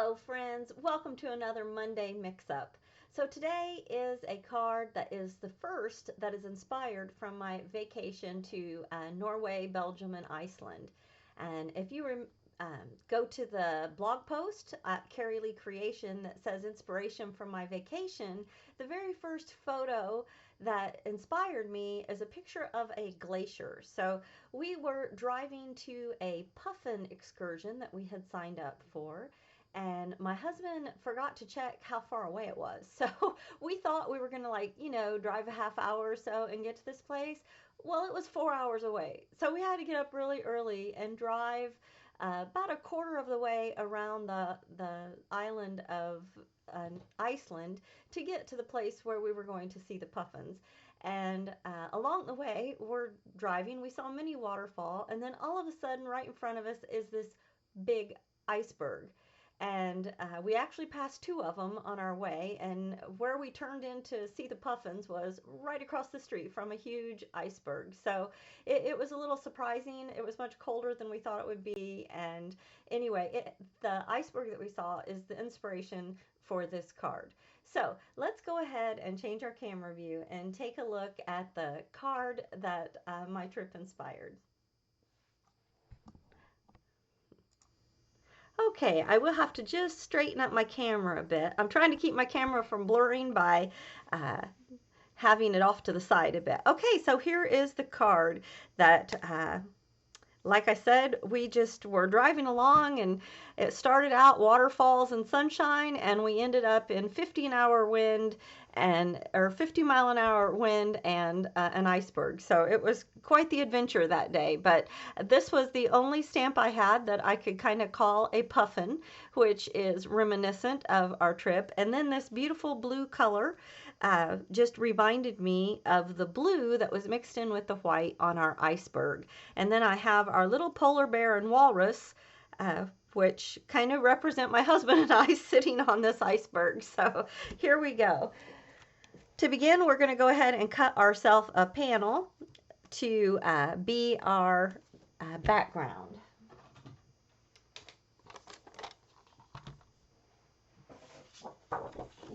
Hello friends, welcome to another Monday Mix-Up. So today is a card that is the first that is inspired from my vacation to Norway, Belgium, and Iceland. And if you go to the blog post at Carrie Lee Creation that says inspiration from my vacation, the very first photo that inspired me is a picture of a glacier. So we were driving to a puffin excursion that we had signed up for, and my husband forgot to check how far away it was. So we thought we were going to, drive a half hour or so and get to this place. Well, it was 4 hours away. So we had to get up really early and drive about a quarter of the way around the island of Iceland to get to the place where we were going to see the puffins. And along the way, we're driving, we saw a mini waterfall, and then all of a sudden, right in front of us, is this big iceberg. And we actually passed two of them on our way, and where we turned in to see the puffins was right across the street from a huge iceberg. So it was a little surprising. It was much colder than we thought it would be, and anyway, the iceberg that we saw is the inspiration for this card. So let's go ahead and change our camera view and take a look at the card that my trip inspired. Okay, I will have to just straighten up my camera a bit. I'm trying to keep my camera from blurring by uh, having it off to the side a bit. Okay, so here is the card that, like I said, we just were driving along, and it started out waterfalls and sunshine, and we ended up in 50-an-hour wind or 50-mile-an-hour wind and an iceberg. So it was quite the adventure that day. But this was the only stamp I had that I could kind of call a puffin, which is reminiscent of our trip. And then this beautiful blue color just reminded me of the blue that was mixed in with the white on our iceberg. And then I have our little polar bear and walrus, which kind of represent my husband and I sitting on this iceberg. So here we go. To begin, we're going to go ahead and cut ourselves a panel to be our background.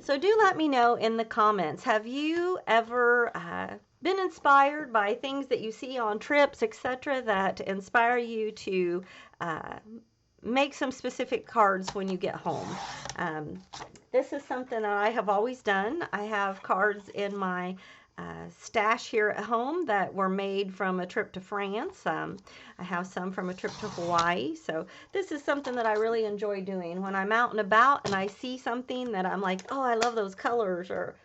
So do let me know in the comments, have you ever been inspired by things that you see on trips, etc., that inspire you to make some specific cards when you get home? This is something that I have always done. I have cards in my stash here at home that were made from a trip to France. I have some from a trip to Hawaii. So this is something that I really enjoy doing. When I'm out and about and I see something that I'm like, oh, I love those colors, or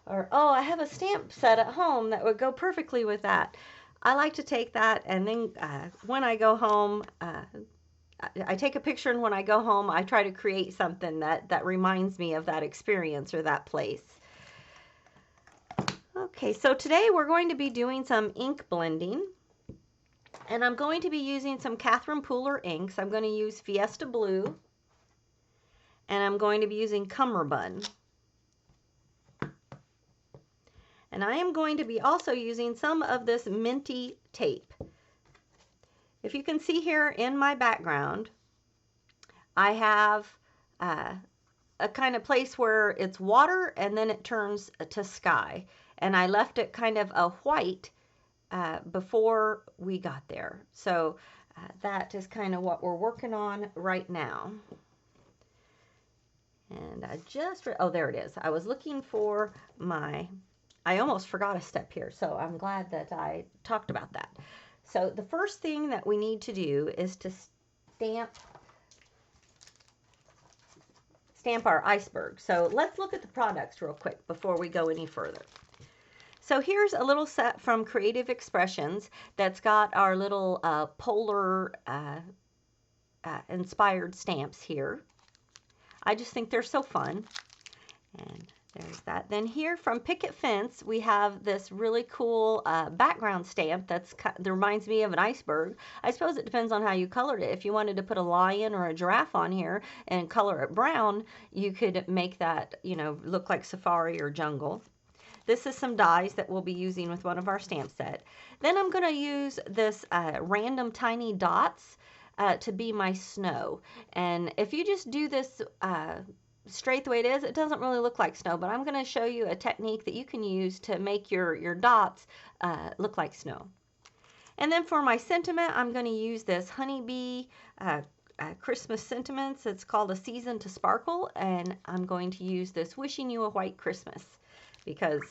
oh, I have a stamp set at home that would go perfectly with that. I like to take that, and then when I go home, I take a picture, and when I go home, I try to create something that reminds me of that experience or that place. Okay, so today we're going to be doing some ink blending, and I'm going to be using some Catherine Pooler inks. I'm going to use Fiesta Blue, and I'm going to be using Cummerbund. And I am going to be also using some of this minty tape. If you can see here in my background, I have a kind of place where it's water and then it turns to sky. And I left it kind of a white before we got there. So that is kind of what we're working on right now. And I just, oh, there it is. I was looking for I almost forgot a step here. So I'm glad that I talked about that. So the first thing that we need to do is to stamp our iceberg. So let's look at the products real quick before we go any further. So here's a little set from Creative Expressions that's got our little polar inspired stamps here. I just think they're so fun. And there's that. Then here from Picket Fence, we have this really cool background stamp that reminds me of an iceberg. I suppose it depends on how you colored it. If you wanted to put a lion or a giraffe on here and color it brown, you could make that, look like safari or jungle. This is some dies that we'll be using with one of our stamp set. Then I'm going to use this random tiny dots to be my snow. And if you just do this straight the way it is, it doesn't really look like snow, but I'm going to show you a technique that you can use to make your dots look like snow. And then for my sentiment, I'm going to use this honeybee Christmas sentiments. It's called A Season to Sparkle, and I'm going to use this Wishing You a White Christmas, because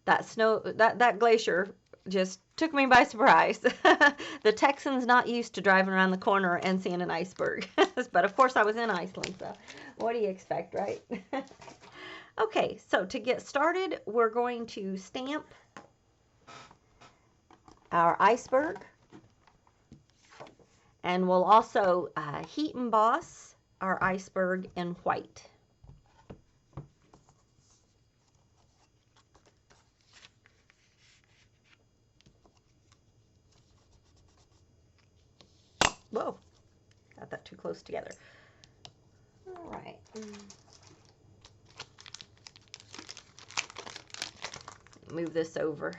that glacier just took me by surprise. The Texans not used to driving around the corner and seeing an iceberg. But of course I was in Iceland, so what do you expect, right? Okay, so to get started, we're going to stamp our iceberg, and we'll also heat emboss our iceberg in white. Whoa, got that too close together. All right. Move this over.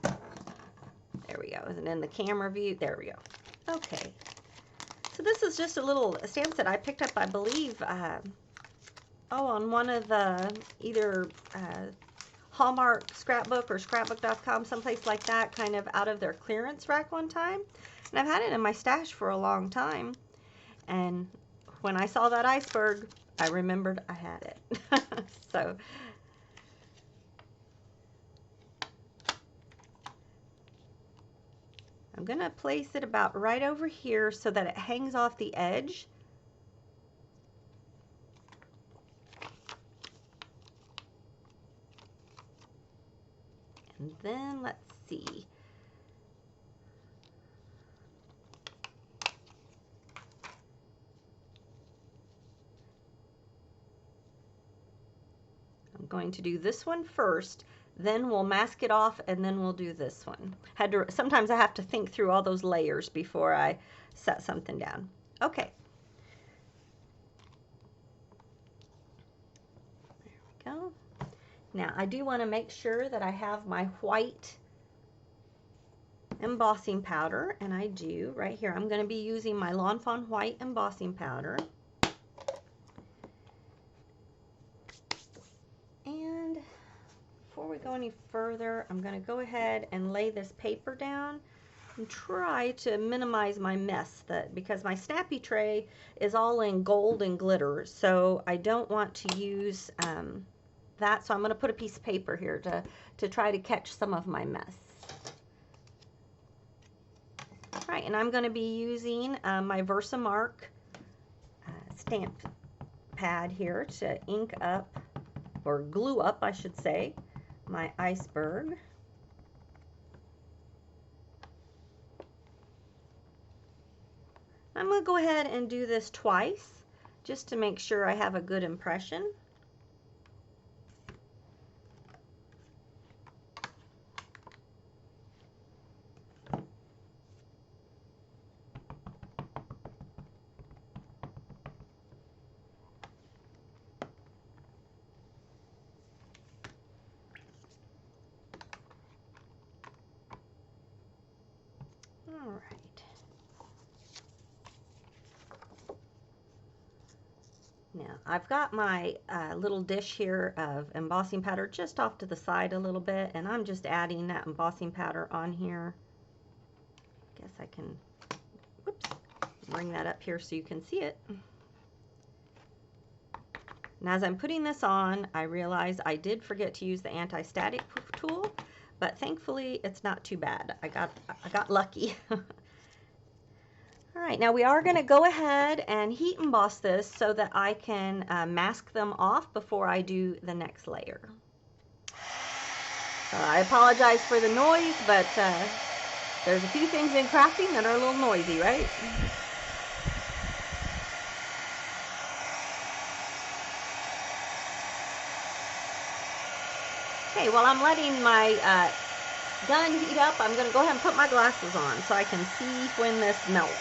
There we go. And then the camera view, there we go. Okay. So this is just a little stamp set I picked up, I believe, on one of the either Hallmark scrapbook or scrapbook.com, someplace like that, kind of out of their clearance rack one time. And I've had it in my stash for a long time. And when I saw that iceberg, I remembered I had it. So I'm going to place it about right over here so that it hangs off the edge. And then let's see. I'm going to do this one first, then we'll mask it off, and then we'll do this one. Sometimes I have to think through all those layers before I set something down. Okay. There we go. Now I do want to make sure that I have my white embossing powder, and I do right here. I'm going to be using my Lawn Fawn white embossing powder. And before we go any further, I'm going to go ahead and lay this paper down and try to minimize my mess, because my snappy tray is all in gold and glitter, so I don't want to use that. So I'm going to put a piece of paper here to try to catch some of my mess. All right, and I'm going to be using my Versamark stamp pad here to ink up, or glue up, I should say, my iceberg. I'm going to go ahead and do this twice just to make sure I have a good impression. All right. Now, I've got my little dish here of embossing powder just off to the side a little bit, and I'm just adding that embossing powder on here. Guess I can, whoops, bring that up here so you can see it. And as I'm putting this on, I realize I did forget to use the anti-static tool, but thankfully it's not too bad. I got lucky. All right, now we are going to go ahead and heat emboss this so that I can mask them off before I do the next layer. I apologize for the noise, but there's a few things in crafting that are a little noisy, right? Okay, while I'm letting my gun heat up, I'm going to go ahead and put my glasses on so I can see when this melts.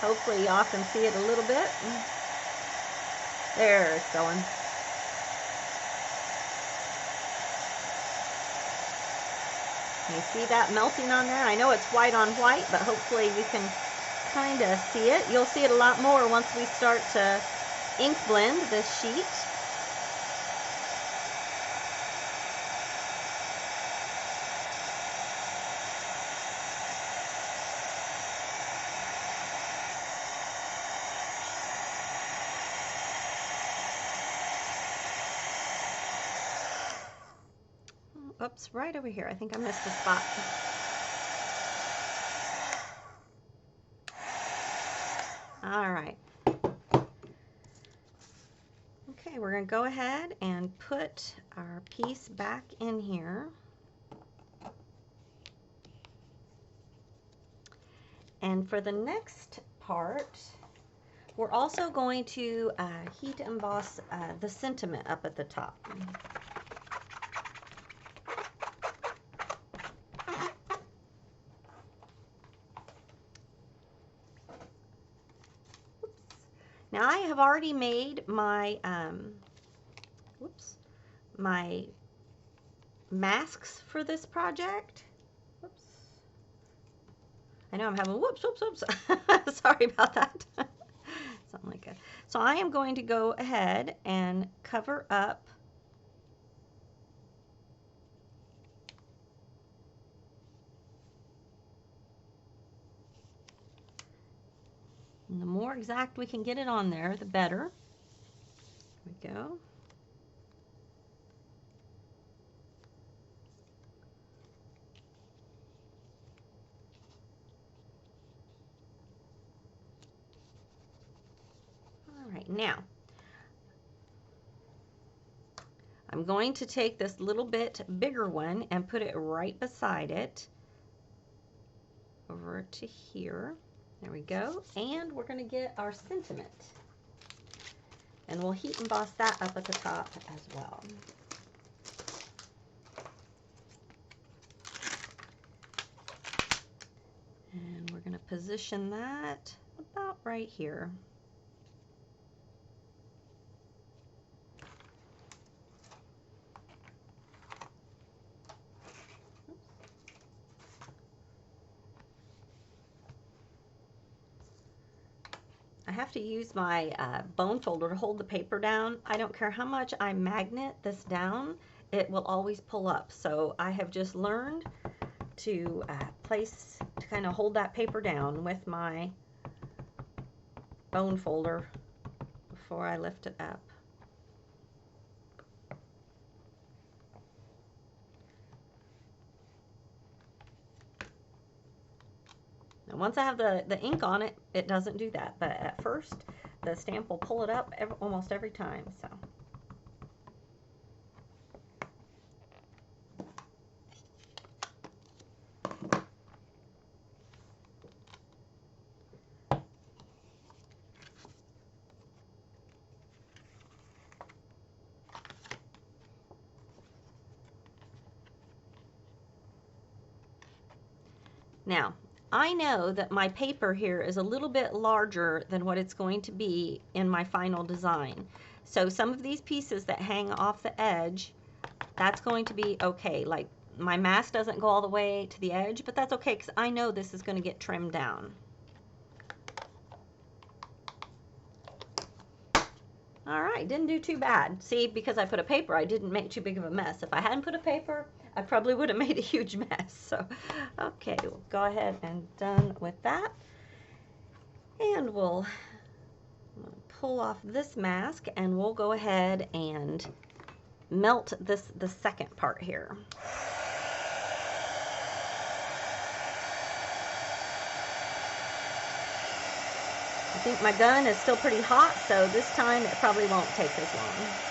Hopefully y'all can see it a little bit. There it's going. You see that melting on there? I know it's white on white, but hopefully you can kind of see it. You'll see it a lot more once we start to ink blend this sheet. Oops, right over here. I think I missed a spot. All right. Okay, we're going to go ahead and put our piece back in here. And for the next part, we're also going to heat emboss the sentiment up at the top. Now I have already made my my masks for this project. Whoops. I know I'm having whoops. Sorry about that. Something like that. So I am going to go ahead and cover up and the more exact we can get it on there, the better. There we go. All right, now I'm going to take this little bit bigger one and put it right beside it over to here. There we go. And we're going to get our sentiment. And we'll heat emboss that up at the top as well. And we're going to position that about right here. I have to use my bone folder to hold the paper down. I don't care how much I magnet this down, it will always pull up. So I have just learned to kind of hold that paper down with my bone folder before I lift it up. Now once I have the ink on it, it doesn't do that, but at first the stamp will pull it up almost every time. So. Now, I know that my paper here is a little bit larger than what it's going to be in my final design. So some of these pieces that hang off the edge, that's going to be okay. Like my mask doesn't go all the way to the edge, but that's okay because I know this is going to get trimmed down. All right, didn't do too bad. See, because I put a paper, I didn't make too big of a mess. If I hadn't put a paper, I probably would have made a huge mess. So, okay, we'll go ahead and done with that. And we'll pull off this mask and we'll go ahead and melt the second part here. I think my gun is still pretty hot, so this time it probably won't take as long.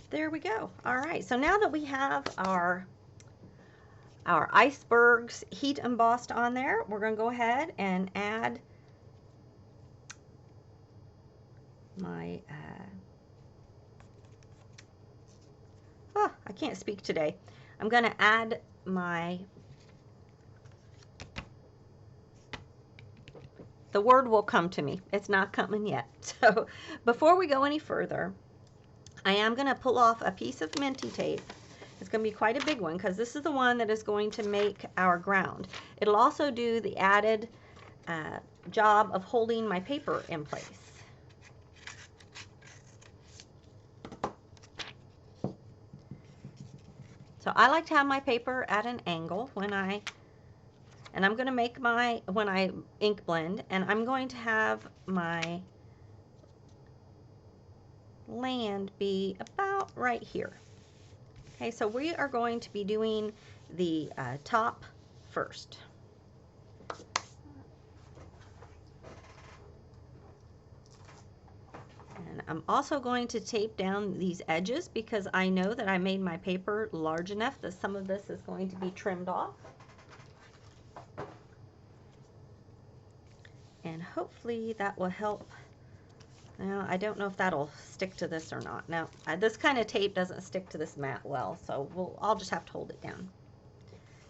There we go. All right, so now that we have our icebergs heat embossed on there, we're going to go ahead and add my, oh, I can't speak today. I'm going to add my, the word will come to me. It's not coming yet. So before we go any further, I am going to pull off a piece of minty tape. It's going to be quite a big one because this is the one that is going to make our ground. It'll also do the added job of holding my paper in place. So I like to have my paper at an angle when and I'm going to make when I ink blend, and I'm going to have my land be about right here. Okay, so we are going to be doing the top first. And I'm also going to tape down these edges because I know that I made my paper large enough that some of this is going to be trimmed off. And hopefully that will help. Now, I don't know if that'll stick to this or not. Now, this kind of tape doesn't stick to this mat well, so I'll just have to hold it down.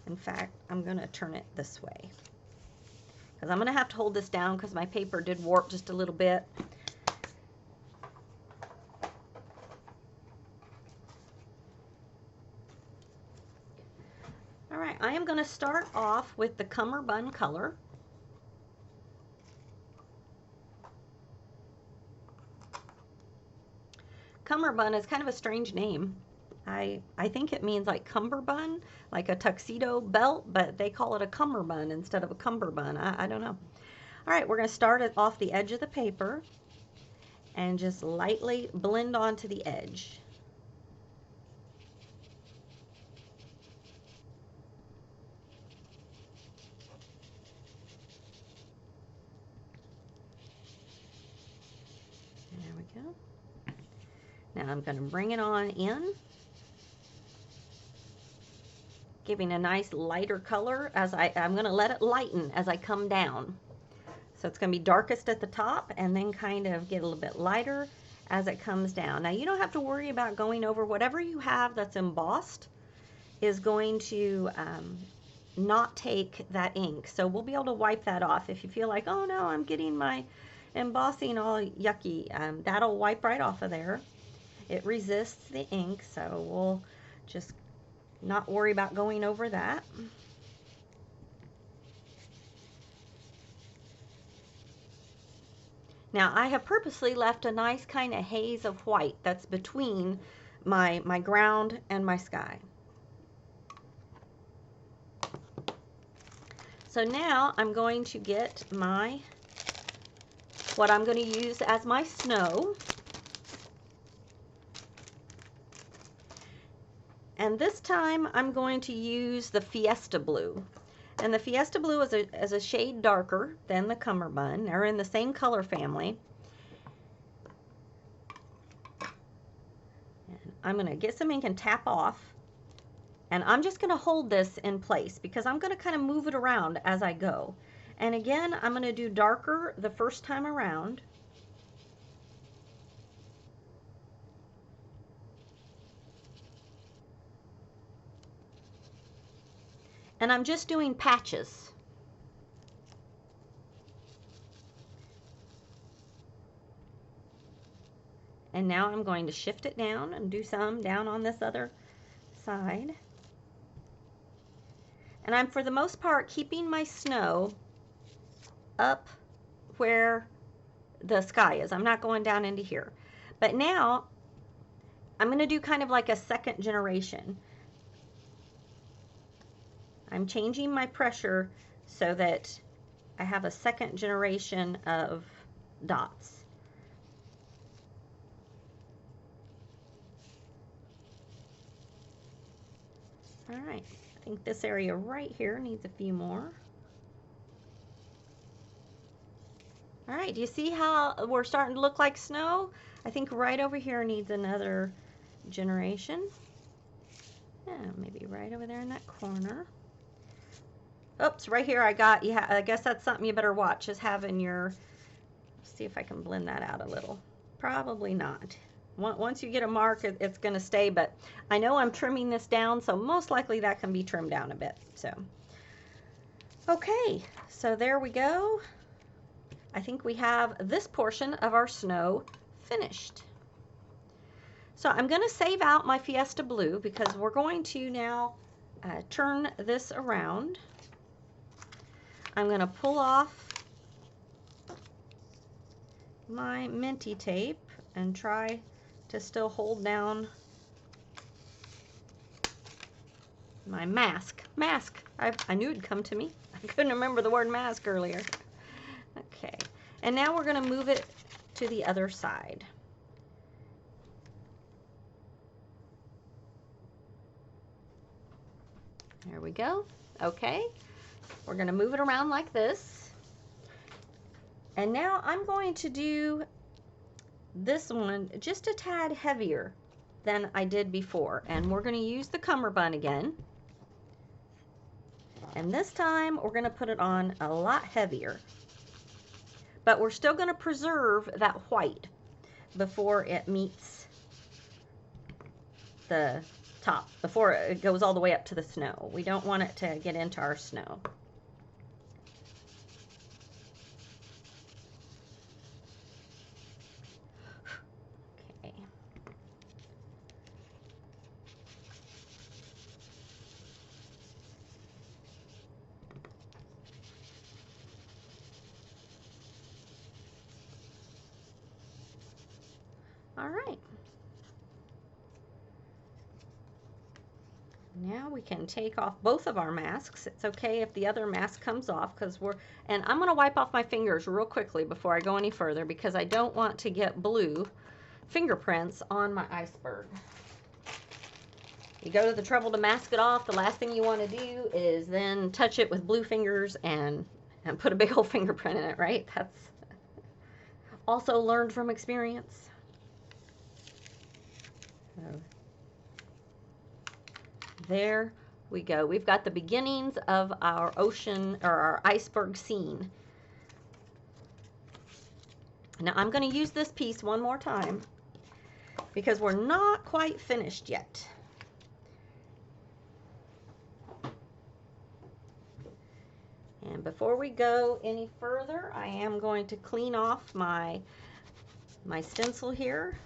In fact, I'm going to turn it this way because I'm going to have to hold this down because my paper did warp just a little bit. All right, I am going to start off with the cummerbund color. Cummerbund is kind of a strange name. I think it means like cummerbund, like a tuxedo belt, but they call it a cummerbund instead of a cummerbund. I don't know. All right, we're going to start it off the edge of the paper and just lightly blend onto the edge. There we go. Now I'm going to bring it on in, giving a nice lighter color as I'm going to let it lighten as I come down. So it's going to be darkest at the top and then kind of get a little bit lighter as it comes down. Now you don't have to worry about going over whatever you have that's embossed is going to not take that ink. So we'll be able to wipe that off. If you feel like, oh no, I'm getting my embossing all yucky, that'll wipe right off of there. It resists the ink, so we'll just not worry about going over that. Now I have purposely left a nice kind of haze of white that's between my ground and my sky. So now I'm going to get what I'm going to use as my snow. And this time I'm going to use the Fiesta Blue. And the Fiesta Blue is a shade darker than the cummerbund. They're in the same color family. And I'm going to get some ink and tap off. And I'm just going to hold this in place because I'm going to kind of move it around as I go. And again, I'm going to do darker the first time around. And I'm just doing patches. And now I'm going to shift it down and do some down on this other side. And I'm, for the most part, keeping my snow up where the sky is. I'm not going down into here. But now I'm going to do kind of like a second generation. I'm changing my pressure so that I have a second generation of dots. All right, I think this area right here needs a few more. All right, do you see how we're starting to look like snow? I think right over here needs another generation. Yeah, maybe right over there in that corner. Oops, right here I got, I guess that's something you better watch, is having your, see if I can blend that out a little. Probably not. Once you get a mark, it's going to stay, but I know I'm trimming this down, so most likely that can be trimmed down a bit. So, okay, so there we go. I think we have this portion of our snow finished. So I'm going to save out my Fiesta Blue because we're going to now turn this around. I'm going to pull off my minty tape and try to still hold down my mask. I knew it'd come to me. I couldn't remember the word mask earlier. Okay, and now we're going to move it to the other side. There we go. Okay, we're going to move it around like this. And now I'm going to do this one just a tad heavier than I did before. And we're going to use the cummerbund again. And this time we're going to put it on a lot heavier. But we're still going to preserve that white before it meets the top, before it goes all the way up to the snow. We don't want it to get into our snow. Okay. All right. Now we can take off both of our masks. It's okay if the other mask comes off because and I'm going to wipe off my fingers real quickly before I go any further because I don't want to get blue fingerprints on my iceberg. You go to the trouble to mask it off, the last thing you want to do is then touch it with blue fingers and put a big old fingerprint in it, right? That's also learned from experience. So, there we go. We've got the beginnings of our ocean or our iceberg scene. Now I'm going to use this piece one more time because we're not quite finished yet. And before we go any further, I am going to clean off my stencil here.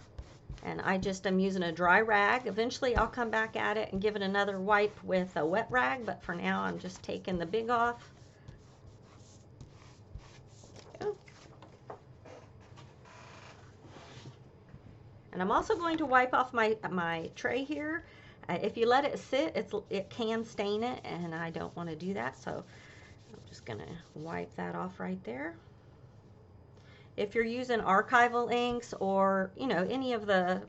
And I just am using a dry rag. Eventually I'll come back at it and give it another wipe with a wet rag, but for now I'm just taking the big off. And I'm also going to wipe off my tray here. If you let it sit, it can stain it, and I don't want to do that, so I'm just going to wipe that off right there. If you're using archival inks or, you know, any of the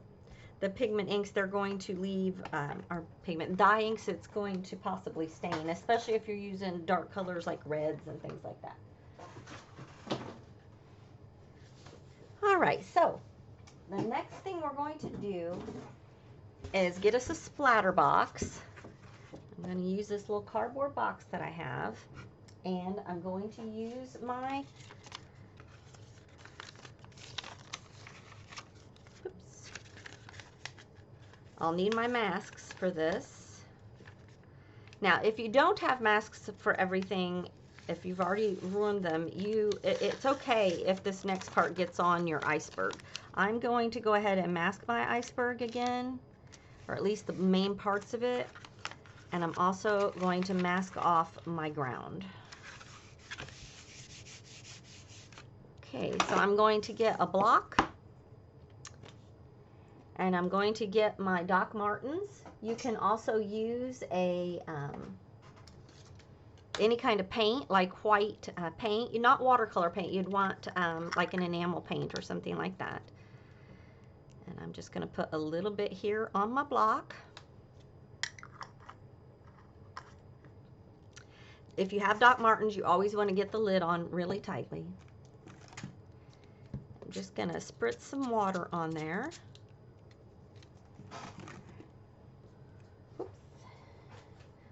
pigment inks, they're going to leave, or pigment dye inks, it's going to possibly stain, especially if you're using dark colors like reds and things like that. All right, so the next thing we're going to do is get us a splatter box. I'm going to use this little cardboard box that I have, and I'm going to use my I'll need my masks for this. Now, if you don't have masks for everything, if you've already ruined them, it's okay if this next part gets on your iceberg. I'm going to go ahead and mask my iceberg again, or at least the main parts of it, and I'm also going to mask off my ground. Okay, so I'm going to get a block. And I'm going to get my Doc Martens. You can also use any kind of paint, like white paint, not watercolor paint. You'd want like an enamel paint or something like that. And I'm just going to put a little bit here on my block. If you have Doc Martens, you always want to get the lid on really tightly. I'm just going to spritz some water on there.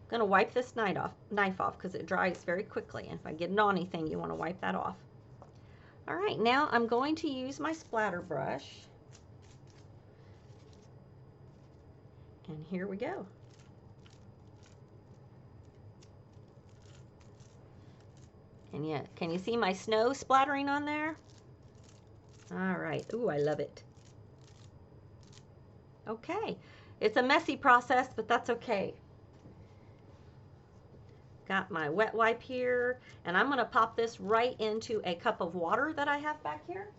I'm going to wipe this knife off because it dries very quickly, and if I get it on anything, you want to wipe that off. All right, now I'm going to use my splatter brush. And here we go. And yeah, can you see my snow splattering on there? All right, ooh, I love it. Okay, it's a messy process, but that's okay. Got my wet wipe here, and I'm gonna pop this right into a cup of water that I have back here.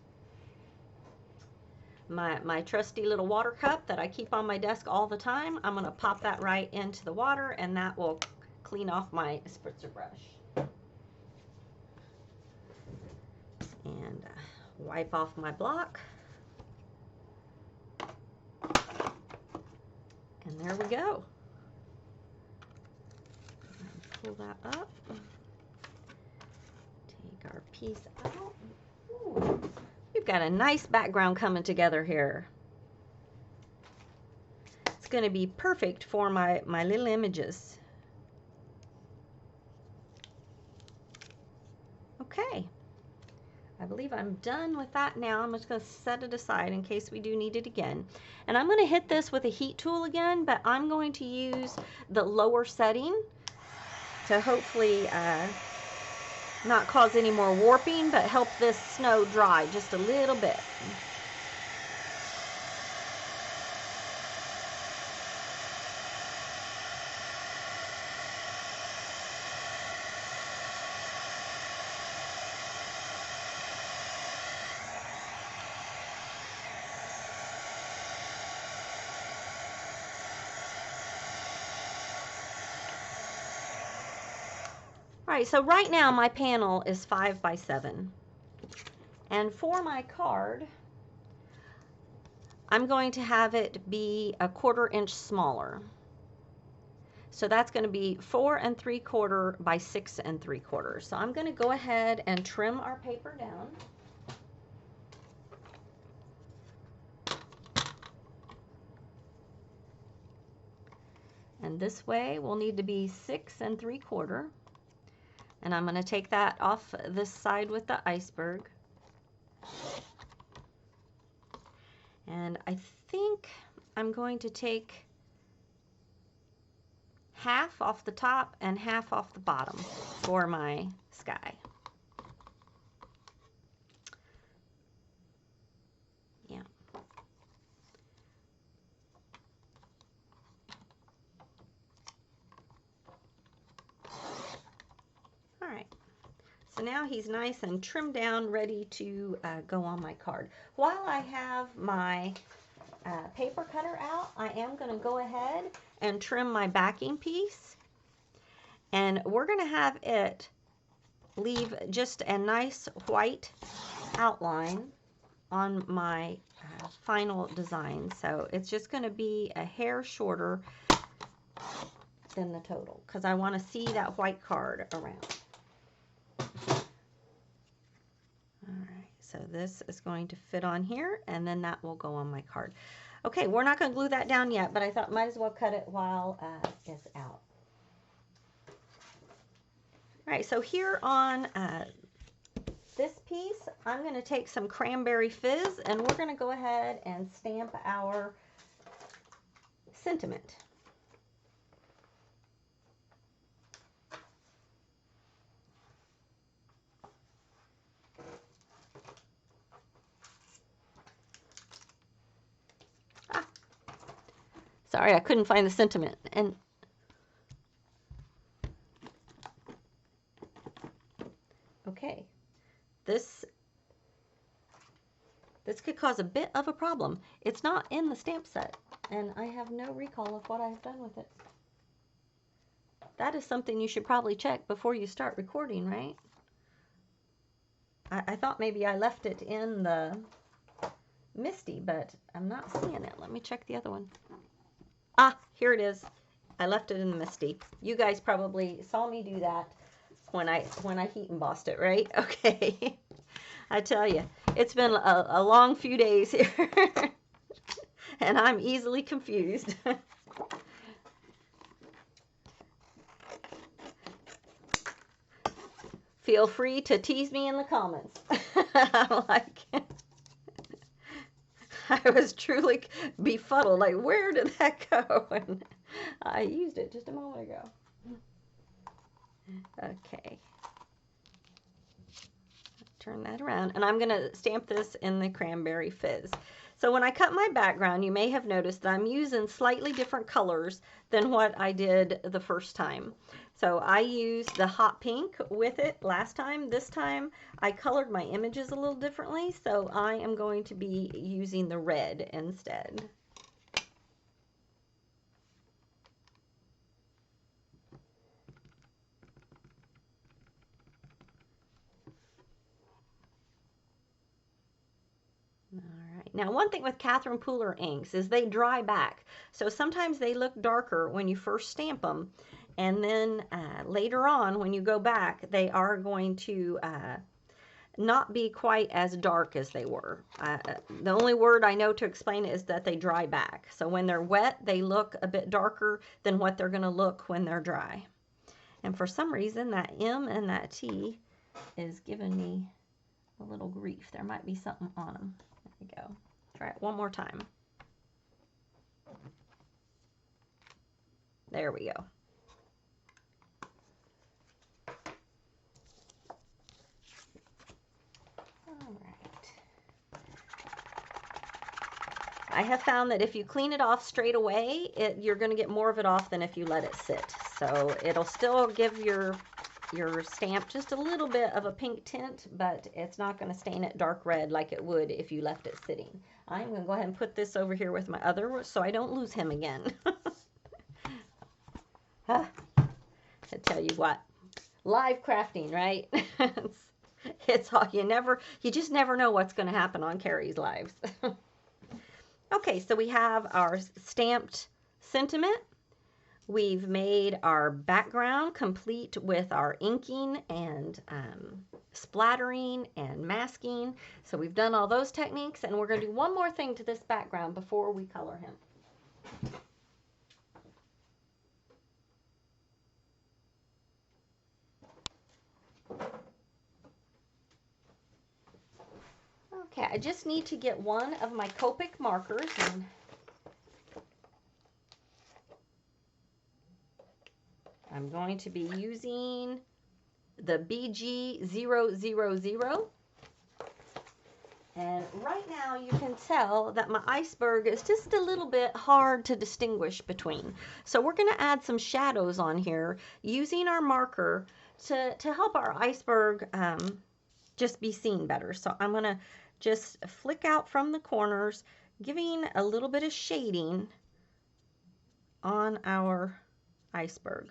My trusty little water cup that I keep on my desk all the time. I'm gonna pop that right into the water, and that will clean off my spritzer brush. And wipe off my block. And there we go. Pull that up. Take our piece out. Ooh, we've got a nice background coming together here. It's going to be perfect for my little images. Okay. I believe I'm done with that now. I'm just going to set it aside in case we do need it again. And I'm going to hit this with a heat tool again, but I'm going to use the lower setting to hopefully not cause any more warping, but help this snow dry just a little bit. All right, so right now my panel is 5 by 7. And for my card, I'm going to have it be a 1/4 inch smaller. So that's going to be 4 3/4 by 6 3/4. So I'm going to go ahead and trim our paper down. And this way we'll need to be 6 3/4. And I'm going to take that off this side with the iceberg. And I think I'm going to take half off the top and half off the bottom for my sky. Yeah. All right. So now he's nice and trimmed down, ready to go on my card. While I have my paper cutter out, I am going to go ahead and trim my backing piece. And we're going to have it leave just a nice white outline on my final design. So it's just going to be a hair shorter than the total because I want to see that white card around. Alright, so this is going to fit on here, and then that will go on my card. Okay, we're not going to glue that down yet, but I thought might as well cut it while it's out. Alright, so here on this piece, I'm going to take some cranberry fizz, and we're going to go ahead and stamp our sentiment. Sorry, I couldn't find the sentiment. And okay, this could cause a bit of a problem. It's not in the stamp set, and I have no recall of what I've done with it. That is something you should probably check before you start recording, right? I thought maybe I left it in the Misty, but I'm not seeing it. Let me check the other one. Ah, here it is. I left it in the Misty. You guys probably saw me do that when I heat embossed it, right? Okay. I tell you, it's been a long few days here, and I'm easily confused. Feel free to tease me in the comments. I'm like, I was truly befuddled. Like, where did that go? And I used it just a moment ago. Okay. Turn that around. And I'm going to stamp this in the Cranberry Fizz. So when I cut my background, you may have noticed that I'm using slightly different colors than what I did the first time. So I used the hot pink with it last time. This time I colored my images a little differently, so I am going to be using the red instead. Now, one thing with Catherine Pooler inks is they dry back. So sometimes they look darker when you first stamp them. And then later on, when you go back, they are going to not be quite as dark as they were. The only word I know to explain it is that they dry back. So when they're wet, they look a bit darker than what they're going to look when they're dry. And for some reason, that M and that T is giving me a little grief. There might be something on them. There we go. Try it one more time. There we go. All right. I have found that if you clean it off straight away, you're going to get more of it off than if you let it sit. So it'll still give your stamp just a little bit of a pink tint, but it's not going to stain it dark red like it would if you left it sitting. I'm going to go ahead and put this over here with my other so I don't lose him again. I tell you what, live crafting, right? It's all you just never know what's going to happen on Carrie's lives. Okay, so we have our stamped sentiment. We've made our background complete with our inking and splattering and masking. So we've done all those techniques, and we're going to do one more thing to this background before we color him. Okay, I just need to get one of my Copic markers, and I'm going to be using the BG000. And right now you can tell that my iceberg is just a little bit hard to distinguish between. So we're going to add some shadows on here using our marker to help our iceberg just be seen better. So I'm going to just flick out from the corners, giving a little bit of shading on our iceberg.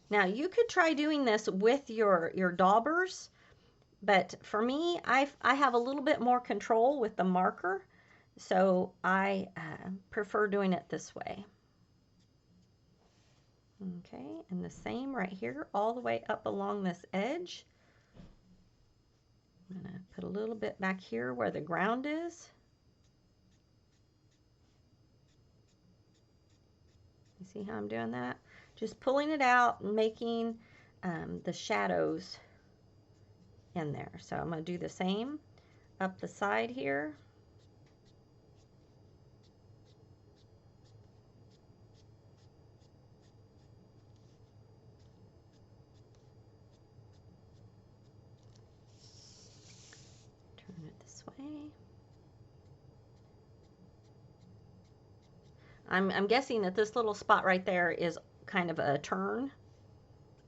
Now you could try doing this with your daubers, but for me, I have a little bit more control with the marker, so I prefer doing it this way. Okay, and the same right here, all the way up along this edge. I'm going to put a little bit back here where the ground is. You see how I'm doing that? Just pulling it out and making the shadows in there. So I'm going to do the same up the side here. Turn it this way. I'm guessing that this little spot right there is kind of a turn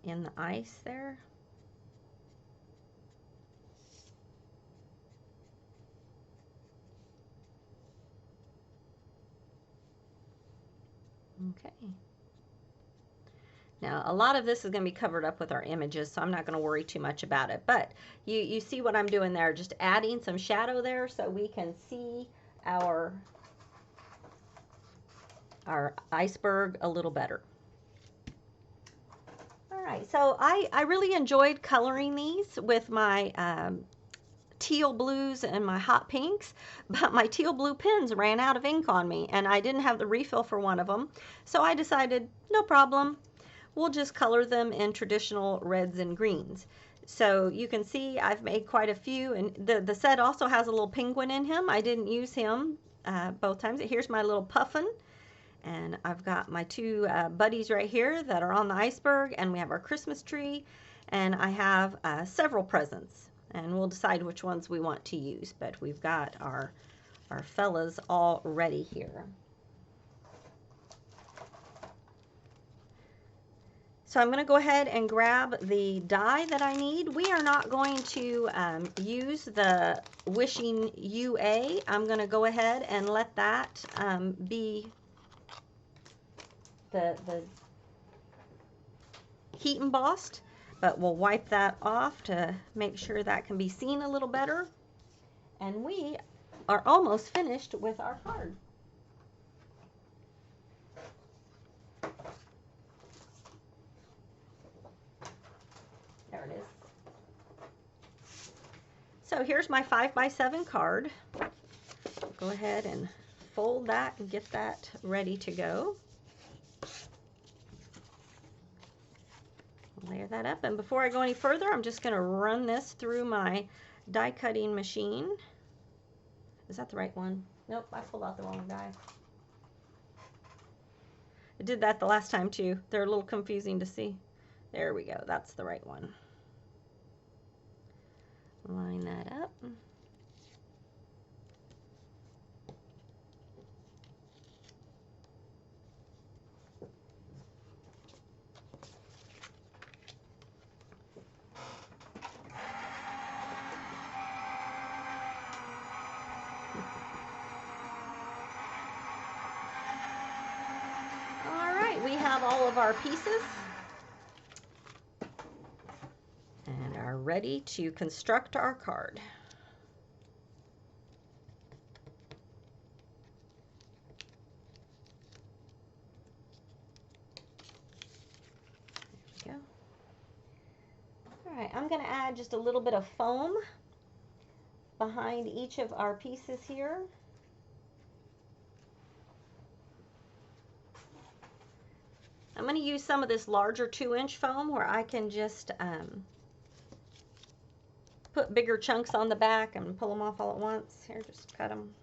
in the ice there. Okay. Now, a lot of this is going to be covered up with our images, so I'm not going to worry too much about it. But you see what I'm doing there, just adding some shadow there so we can see our iceberg a little better. All right, so I really enjoyed coloring these with my teal blues and my hot pinks, but my teal blue pens ran out of ink on me and I didn't have the refill for one of them. So I decided, no problem, we'll just color them in traditional reds and greens. So you can see I've made quite a few, and the set also has a little penguin in him. I didn't use him both times. Here's my little puffin, and I've got my two buddies right here that are on the iceberg, and we have our Christmas tree, and I have several presents, and we'll decide which ones we want to use, but we've got our fellas all ready here. So I'm going to go ahead and grab the die that I need. We are not going to use the Wishing UA. I'm going to go ahead and let that be the heat embossed, but we'll wipe that off to make sure that can be seen a little better. And we are almost finished with our card. There it is. So here's my 5x7 card. Go ahead and fold that and get that ready to go. Layer that up, and before I go any further, I'm just going to run this through my die cutting machine. Is that the right one? Nope, I pulled out the wrong die. I did that the last time too. They're a little confusing to see. There we go, that's the right one. Line that up. We have all of our pieces and are ready to construct our card. There we go. All right, I'm going to add just a little bit of foam behind each of our pieces here. I'm going to use some of this larger 2-inch foam where I can just put bigger chunks on the back and pull them off all at once. Here, just cut them.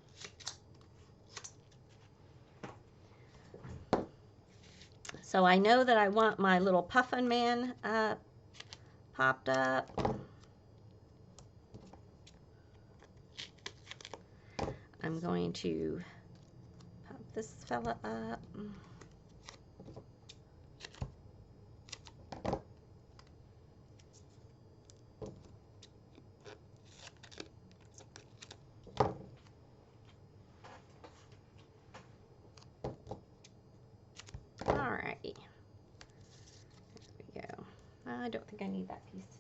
So I know that I want my little puffin man popped up. I'm going to pop this fella up. Alrighty, there we go. I don't think I need that piece.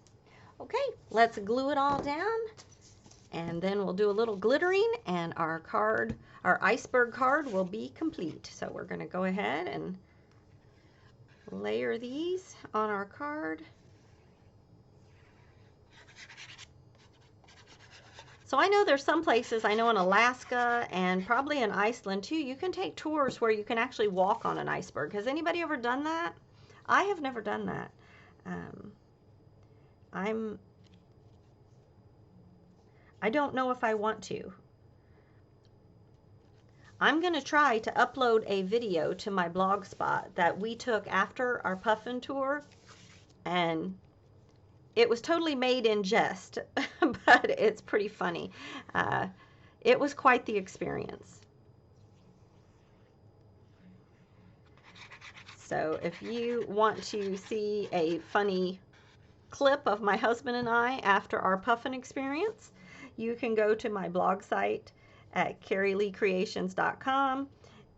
Okay, let's glue it all down, and then we'll do a little glittering, and our card, our iceberg card, will be complete. So we're going to go ahead and layer these on our card. So I know there's some places, I know in Alaska and probably in Iceland too, you can take tours where you can actually walk on an iceberg. Has anybody ever done that? I have never done that. I don't know if I want to. I'm going to try to upload a video to my blog spot that we took after our puffin tour, and it was totally made in jest, but it's pretty funny. It was quite the experience. So if you want to see a funny clip of my husband and I after our puffin experience, you can go to my blog site at carrieleecreations.com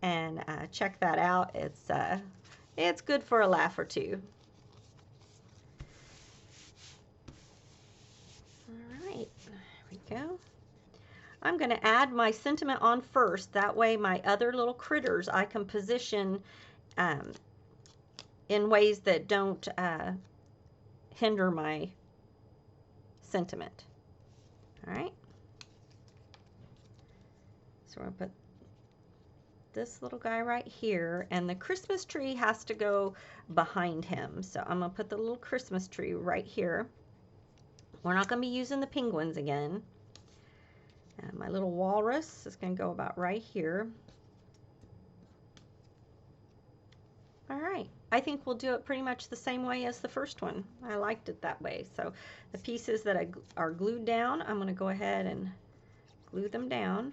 and check that out. It's good for a laugh or two. Go. I'm going to add my sentiment on first. That way my other little critters I can position in ways that don't hinder my sentiment. All right. So we're going to put this little guy right here, and the Christmas tree has to go behind him. So I'm going to put the little Christmas tree right here. We're not going to be using the penguins again. And my little walrus is going to go about right here. All right. I think we'll do it pretty much the same way as the first one. I liked it that way. So the pieces that are glued down, I'm going to go ahead and glue them down.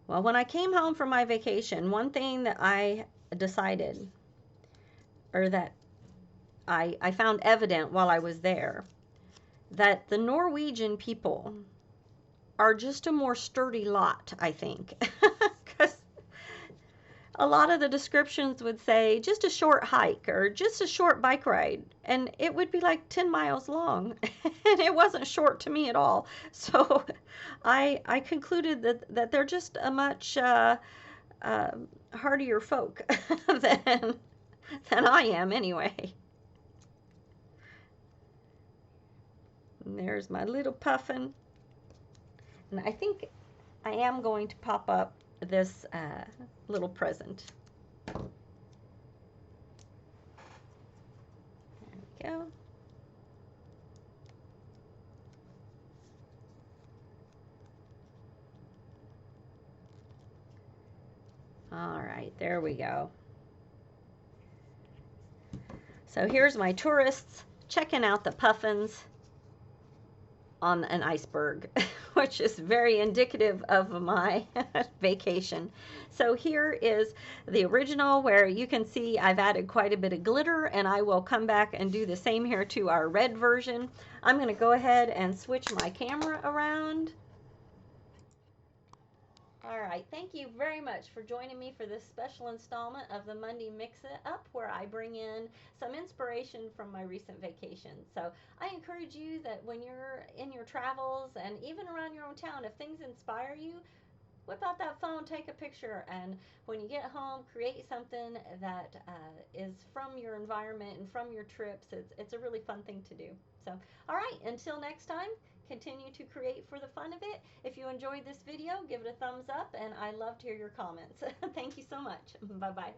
Well, when I came home from my vacation, one thing that I decided, or that I found evident while I was there, that the Norwegian people are just a more sturdy lot, I think. Because a lot of the descriptions would say just a short hike or just a short bike ride, and it would be like 10 miles long, and it wasn't short to me at all. So I concluded that they're just a much hardier folk than I am anyway. And there's my little puffin. And I think I am going to pop up this little present. There we go. All right, there we go. So here's my tourists checking out the puffins on an iceberg, which is very indicative of my vacation. So here is the original, where you can see I've added quite a bit of glitter, and I will come back and do the same here to our red version. I'm going to go ahead and switch my camera around. All right, thank you very much for joining me for this special installment of the Monday Mix It Up, where I bring in some inspiration from my recent vacation. So I encourage you that when you're in your travels and even around your own town, if things inspire you, whip out that phone, take a picture, and when you get home, create something that is from your environment and from your trips. It's a really fun thing to do. So, all right, until next time, continue to create for the fun of it. If you enjoyed this video, give it a thumbs up, and I love to hear your comments. Thank you so much. Bye-bye.